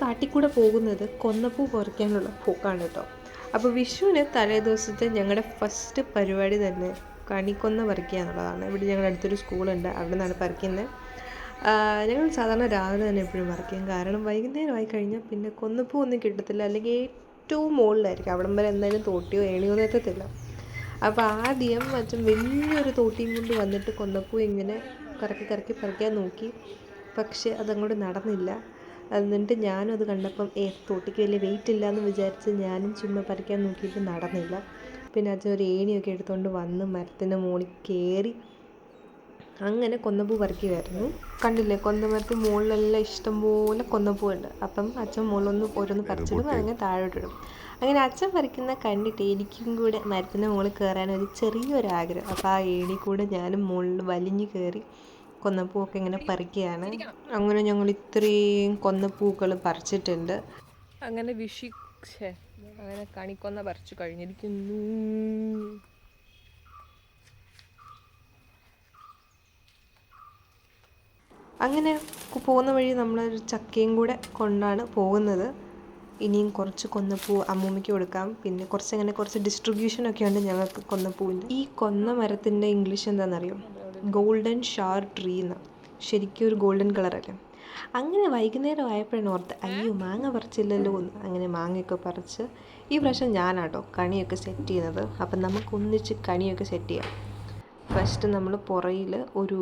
കാട്ടിക്കൂടെ പോകുന്നത് കൊന്നപ്പൂ പറിക്കാനുള്ള പോക്കാണ് കേട്ടോ. അപ്പോൾ വിഷുവിന് തലേ ദിവസത്തെ ഞങ്ങളുടെ ഫസ്റ്റ് പരിപാടി തന്നെ കണിക്കൊന്ന പറിക്കുക എന്നുള്ളതാണ്. ഇവിടെ ഞങ്ങളുടെ അടുത്തൊരു സ്കൂളുണ്ട്, അവിടെ നിന്നാണ് പറിക്കുന്നത്. ഞങ്ങൾ സാധാരണ രാവിലെ തന്നെ എപ്പോഴും പറിക്കും, കാരണം വൈകുന്നേരമായി കഴിഞ്ഞാൽ പിന്നെ കൊന്നപ്പൂ ഒന്നും കിട്ടത്തില്ല, അല്ലെങ്കിൽ ഏറ്റവും മുകളിലായിരിക്കും, അവിടം വരെ എന്തായാലും തോട്ടിയോ ഏണിയോ ഒന്നും എത്തത്തില്ല. അപ്പോൾ ആദ്യം അച്ഛൻ വലിയൊരു തോട്ടിയും കൊണ്ട് വന്നിട്ട് കൊന്നപ്പൂ ഇങ്ങനെ കറക്കി കറക്കി പറിക്കാൻ നോക്കി, പക്ഷെ അതങ്ങോട്ട് നടന്നില്ല. എന്നിട്ട് ഞാനും അത് കണ്ടപ്പം തോട്ടിക്ക് വലിയ വെയിറ്റ് ഇല്ല എന്ന് വിചാരിച്ച് ഞാനും ചുമ്മാ പറിക്കാൻ നോക്കിയിട്ട് നടന്നില്ല. പിന്നെ അച്ഛൻ ഒരു ഏണിയൊക്കെ എടുത്തുകൊണ്ട് വന്ന് മരത്തിൻ്റെ മുകളിൽ കയറി അങ്ങനെ കൊന്നപ്പൂ പറിക്കുമായിരുന്നു. കണ്ടില്ലേ, കൊന്നമരത്തിൽ മുകളിലെല്ലാം ഇഷ്ടംപോലെ കൊന്നപ്പൂ ഉണ്ട്. അപ്പം അച്ഛൻ മുകളിലൊന്ന് ഓരോന്ന് പറിച്ചിടും, അങ്ങനെ താഴോട്ടിടും. അങ്ങനെ അച്ഛൻ പറിക്കുന്ന കണ്ടിട്ട് എനിക്കും കൂടെ മരത്തിൻ്റെ മുകളിൽ കയറാൻ ഒരു ചെറിയൊരാഗ്രഹം. അപ്പോൾ ആ ഏണി കൂടെ ഞാനും മുകളിൽ വലിഞ്ഞു കയറി കൊന്നപ്പൂവൊക്കെ ഇങ്ങനെ പറിക്കുകയാണ്. അങ്ങനെ ഞങ്ങൾ ഇത്രയും കൊന്നപ്പൂക്കൾ പറിച്ചിട്ടുണ്ട്. അങ്ങനെ അങ്ങനെ കണിക്കൊന്ന പറിച്ചു കഴിഞ്ഞിരിക്കുന്നു. അങ്ങനെ പോകുന്ന വഴി നമ്മളൊരു ചക്കയും കൂടെ കൊണ്ടാണ് പോകുന്നത്. ഇനിയും കുറച്ച് കൊന്നപ്പൂ അമ്മൂമ്മയ്ക്ക് കൊടുക്കാം. പിന്നെ കുറച്ച് ഡിസ്ട്രിബ്യൂഷനൊക്കെ ഉണ്ട് ഞങ്ങൾക്ക് കൊന്നപ്പൂവിൻ്റെ. ഈ കൊന്ന മരത്തിൻ്റെ ഇംഗ്ലീഷ് എന്താണെന്നറിയോ? ഗോൾഡൻ ഷാർ ട്രീ എന്നാണ്. ശരിക്കും ഒരു ഗോൾഡൻ കളറല്ലേ. അങ്ങനെ വൈകുന്നേരം ആയപ്പോഴാണ് ഓർത്ത്, അയ്യോ മാങ്ങ പറിച്ചില്ലല്ലോ എന്ന്. അങ്ങനെ മാങ്ങയൊക്കെ പറിച്ച് ഈ പ്രാവശ്യം ഞാനാട്ടോ കണിയൊക്കെ സെറ്റ് ചെയ്യുന്നത്. അപ്പം നമുക്ക് ഒന്നിച്ച് കണിയൊക്കെ സെറ്റ് ചെയ്യാം. ഫസ്റ്റ് നമ്മൾ പുറയിൽ ഒരു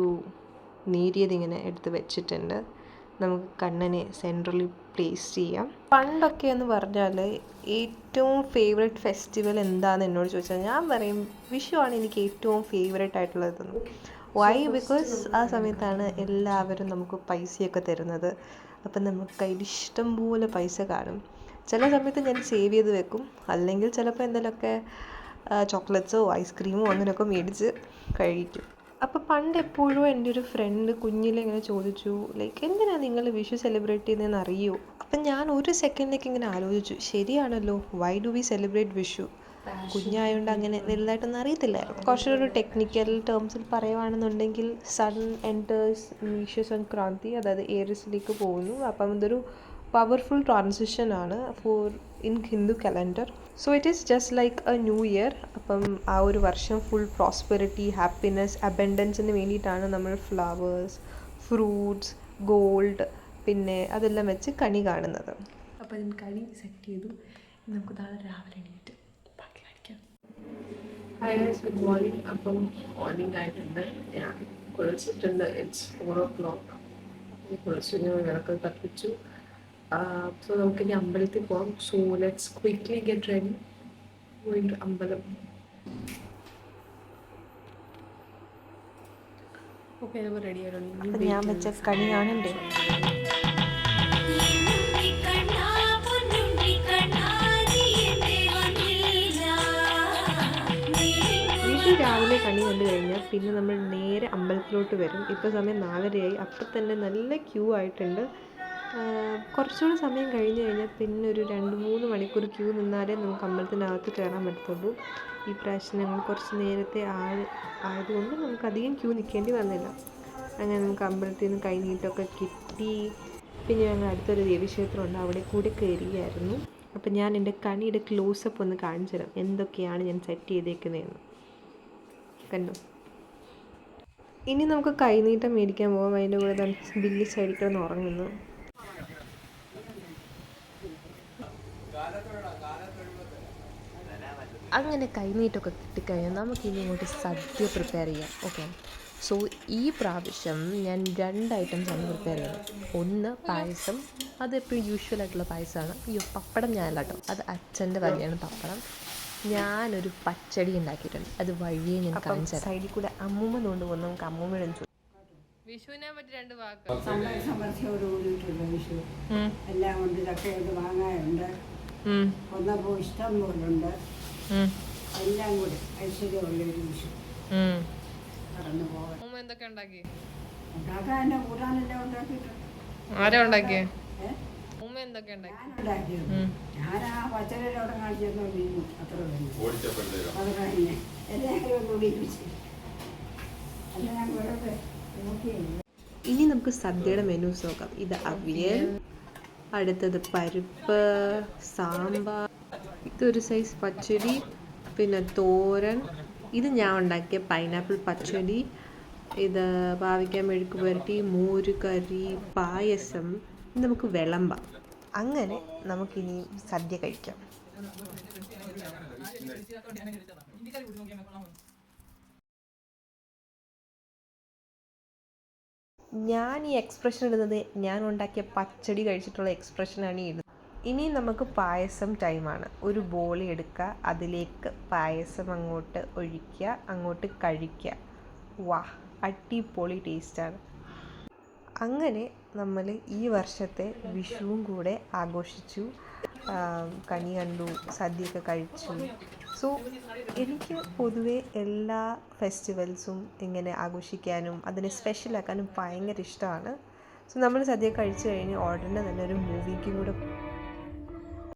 നേരിയതിങ്ങനെ എടുത്ത് വെച്ചിട്ടുണ്ട്. നമുക്ക് കണ്ണനെ സെൻട്രലി പ്ലേസ് ചെയ്യാം. പണ്ടൊക്കെ എന്ന് പറഞ്ഞാൽ ഏറ്റവും ഫേവറേറ്റ് ഫെസ്റ്റിവൽ എന്താണെന്ന് എന്നോട് ചോദിച്ചാൽ ഞാൻ പറയും വിഷു ആണ് എനിക്ക് ഏറ്റവും ഫേവറേറ്റ് ആയിട്ടുള്ളതെന്ന്. വൈ? ബിക്കോസ് ആ സമയത്താണ് എല്ലാവരും നമുക്ക് പൈസയൊക്കെ തരുന്നത്. അപ്പം നമുക്ക് കയ്യിൽ ഇഷ്ടം പോലെ പൈസ കാണും. ചില സമയത്ത് ഞാൻ സേവ് ചെയ്ത് വെക്കും, അല്ലെങ്കിൽ ചിലപ്പോൾ എന്തെങ്കിലുമൊക്കെ ചോക്ലേറ്റ്സോ ഐസ്ക്രീമോ അങ്ങനെയൊക്കെ മേടിച്ച് കഴിക്കും. അപ്പോൾ പണ്ട് എപ്പോഴും എൻ്റെ ഒരു ഫ്രണ്ട് കുഞ്ഞിലെ ഇങ്ങനെ ചോദിച്ചു, ലൈക്ക് എന്തിനാണ് നിങ്ങൾ വിഷു സെലിബ്രേറ്റ് ചെയ്യുന്നതെന്ന് അറിയോ? അപ്പം ഞാൻ ഒരു സെക്കൻഡിലേക്ക് ഇങ്ങനെ ആലോചിച്ചു, ശരിയാണല്ലോ, why do we celebrate Vishu? കുഞ്ഞായതുകൊണ്ട് അങ്ങനെ വലുതായിട്ടൊന്നും അറിയത്തില്ലായിരുന്നു. കുറച്ചൊരു ടെക്നിക്കൽ ടേംസിൽ പറയുകയാണെന്നുണ്ടെങ്കിൽ സൺ എൻറ്റേഴ്സ് വിഷു സംക്രാന്തി, അതായത് ഏറിസിലേക്ക് പോകുന്നു. അപ്പം ഇതൊരു പവർഫുൾ ട്രാൻസിഷൻ ആണ് in Hindu calendar. So it is just like A new year. അപ്പം ആ ഒരു വർഷം ഫുൾ പ്രോസ്പെറിറ്റി, ഹാപ്പിനെസ്, അബൻഡൻസിന് വേണ്ടിയിട്ടാണ് നമ്മൾ ഫ്ലവേഴ്സ്, ഫ്രൂട്ട്സ്, ഗോൾഡ് പിന്നെ അതെല്ലാം വെച്ച് കണി കാണുന്നത്. അപ്പോൾ ഞാൻ കണി സെറ്റ് ചെയ്തു. നമുക്ക് നാളെ രാവിലെ എണീറ്റ് ബാക്കി കാണിക്കാം. Hi guys, good morning. അപ്പം മോർണിംഗ് ആയിട്ടുണ്ട്, ഞാൻ കുളിച്ചിട്ടുണ്ട്. It's 4 o'clock. കുളിച്ചു, ഞാൻ വിളക്ക് കത്തിച്ചു. സോ നമുക്കിനി അമ്പലത്തിൽ പോകാം. So let's quickly get ready going to അമ്പലം. ഓക്കെ, നമ്മൾ റെഡി ആയിട്ടുണ്ട്. ഞാൻ വെച്ച കണി കാണണ്ടേ? വീട്ടിൽ രാവിലെ കണി കണ്ടു കഴിഞ്ഞാൽ പിന്നെ നമ്മൾ നേരെ അമ്പലത്തിലോട്ട് വരും. ഇപ്പോൾ സമയം 4:30 അപ്പം തന്നെ നല്ല ക്യൂ ആയിട്ടുണ്ട്. കുറച്ചുകൂടി സമയം കഴിഞ്ഞ് കഴിഞ്ഞാൽ പിന്നെ ഒരു 2-3 മണിക്കൂർ ക്യൂ നിന്നാലേ നമുക്ക് അമ്പലത്തിനകത്ത് കയറാൻ പറ്റത്തുള്ളൂ. ഈ പ്രാവശ്യം ഞങ്ങൾ കുറച്ച് നേരത്തെ ആയതുകൊണ്ട് നമുക്ക് അധികം ക്യൂ നിൽക്കേണ്ടി വന്നില്ല. അങ്ങനെ നമുക്ക് അമ്പലത്തിൽ നിന്ന് കൈനീട്ടമൊക്കെ കിട്ടി. പിന്നെ ഞങ്ങൾ അടുത്തൊരു ദേവീക്ഷേത്രമുണ്ട്, അവിടെ കൂടെ കയറിയായിരുന്നു. അപ്പം ഞാൻ എൻ്റെ കണിയുടെ ക്ലോസപ്പ് ഒന്ന് കാണിച്ചു തരാം, എന്തൊക്കെയാണ് ഞാൻ സെറ്റ് ചെയ്തേക്കുന്നതെന്ന്. കണ്ടു. ഇനി നമുക്ക് കൈനീട്ടം മേടിക്കാൻ പോകാം. അതിൻ്റെ കൂടെ ബില്ല് സൈഡിൽ കിടന്ന് ഉറങ്ങുന്നു. അങ്ങനെ കൈനീട്ടമൊക്കെ കിട്ടിക്കഴിഞ്ഞാൽ നമുക്കിനി ഇങ്ങോട്ട് സദ്യ പ്രിപ്പയർ ചെയ്യാം. ഓക്കെ, സോ ഈ പ്രാവശ്യം ഞാൻ 2 ഐറ്റംസാണ് പ്രിപ്പയർ ചെയ്യുന്നത്. ഒന്ന് പായസം, അതെപ്പോഴും യൂഷ്വലായിട്ടുള്ള പായസമാണ്. പപ്പടം ഞാനല്ല കേട്ടോ, അത് അച്ഛൻ്റെ വകയാണ് പപ്പടം. ഞാനൊരു പച്ചടി ഉണ്ടാക്കിയിട്ടുണ്ട്, അത് വഴിയെ ഞാൻ കാണിച്ചു തരാം. സൈഡിൽ കൂടെ അമ്മൂമ്മ കൊണ്ടുപോകുന്നു. നമുക്ക് അമ്മൂമ്മയുടെ വിഷുവിനെ പറ്റി 2 വാക്ക്. സമൃദ്ധിയോടുകൂടിയിട്ടുള്ള വിഷു എല്ലാം കൊണ്ട് ചക്കയുണ്ട്, മാങ്ങയുണ്ട്, കൊന്നപ്പൂ ഇഷ്ടം പോലുണ്ട്. എല്ലാം കൂടി ഐശ്വര്യമുള്ളൊരു വിഷു കടന്നു പോകാൻ. എന്തൊക്കെ ഉണ്ടാക്കി? ഉണ്ടാക്കാൻ എന്നെ കൂട്ടാനെല്ലാം ഉണ്ടാക്കിയിട്ടുണ്ട്. ആരാ ഉണ്ടാക്കിയേ? ഞാൻ ആ പച്ചക്കറി അവിടെ കാണിച്ചു വീണു, അത്ര അത് കഴിഞ്ഞ് എല്ലാവരും കൂടി അല്ല ഞാൻ വെറുതെ നോക്കിയില്ല. ഇനി നമുക്ക് സദ്യയുടെ മെനൂസ് നോക്കാം. ഇത് അവിയൽ, അടുത്തത് പരിപ്പ്, സാമ്പാർ, ഇതൊരു സൈസ് പച്ചടി, പിന്നെ തോരൻ, ഇത് ഞാൻ ഉണ്ടാക്കിയ പൈനാപ്പിൾ പച്ചടി, ഇത് പാവയ്ക്ക മെഴുക്ക് പുരട്ടി, മോര് കറി, പായസം. നമുക്ക് വിളമ്പാം. അങ്ങനെ നമുക്കിനി സദ്യ കഴിക്കാം. ഞാൻ ഈ എക്സ്പ്രഷൻ ഇടുന്നത് ഞാൻ ഉണ്ടാക്കിയ പച്ചടി കഴിച്ചിട്ടുള്ള എക്സ്പ്രഷനാണ് ഈ ഇടുന്നത്. ഇനി നമുക്ക് പായസം ടൈമാണ്. ഒരു ബോളി എടുക്കുക, അതിലേക്ക് പായസം അങ്ങോട്ട് ഒഴിക്കുക, അങ്ങോട്ട് കഴിക്കുക. വാ, അടിപൊളി ടേസ്റ്റാണ്. അങ്ങനെ നമ്മൾ ഈ വർഷത്തെ വിഷുവും കൂടെ ആഘോഷിച്ചു, കണി കണ്ടു, സദ്യയൊക്കെ കഴിച്ചു. സോ എനിക്ക് പൊതുവേ എല്ലാ ഫെസ്റ്റിവൽസും ഇങ്ങനെ ആഘോഷിക്കാനും അതിനെ സ്പെഷ്യലാക്കാനും ഭയങ്കര ഇഷ്ടമാണ്. സോ നമ്മൾ സദ്യ കഴിച്ചു കഴിഞ്ഞ് ഉടനെ തന്നെ ഒരു മൂവിക്കും കൂടെ